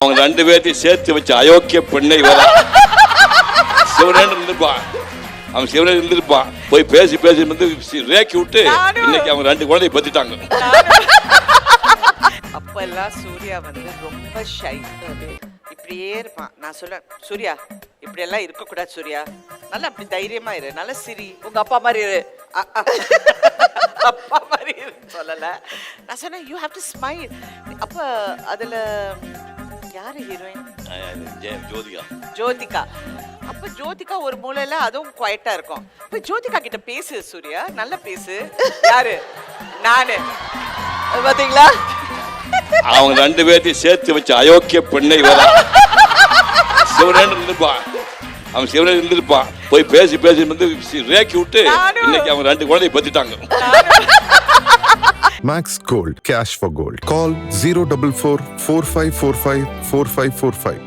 அவங்க ரெண்டு பேர்த்தையும் சேர்த்து வச்சு அயோக்கிய பெண்ணை வர சிவனேன்னு இருந்திருப்பான். அவன் சிவனே இருந்திருப்பான். போய் பேசி பேசி வந்து ரேக்கி விட்டு இன்னைக்கு அவங்க ரெண்டு குழந்தைய பத்திட்டாங்க. அப்பெல்லாம் சூர்யா வந்து ரொம்ப ஷை, இப்படியே இருப்பான். நான் சொல்ல, சூர்யா இப்படி எல்லாம் இருக்க கூடாது சூர்யா, நல்லா அப்படி தைரியமா இரு, நல்லா சிரி, உங்க அப்பா மாதிரி இரு. அப்பா மாதிரி சொல்லல, நான் சொன்னேன் யூ ஹேவ் டு ஸ்மைல். அப்ப அதுல யாரு ஹீரோயின்? ஜோதிகா. ஜோதிகா. அப்ப ஜோதிகா ஒரு மூலையில அதுவும் குவைட்டா இருக்கும். இப்ப ஜோதிகா கிட்ட பேசு சூர்யா, நல்லா பேசு. யாரு? நானு. பாத்தீங்களா? அவங்க ரெண்டு பேர்த்தையும் சேர்த்து வச்சு அயோக்கிய பெண்ணை வர சிவனேன்னு இருந்திருப்பான். அவன் சிவனே இருந்திருப்பான். போய் பேசி பேசி வந்து ரேக்கி விட்டு இன்னைக்கு அவங்க ரெண்டு குழந்தைய பத்திட்டாங்க. Max Gold, cash for gold. Call 044 4545 4545.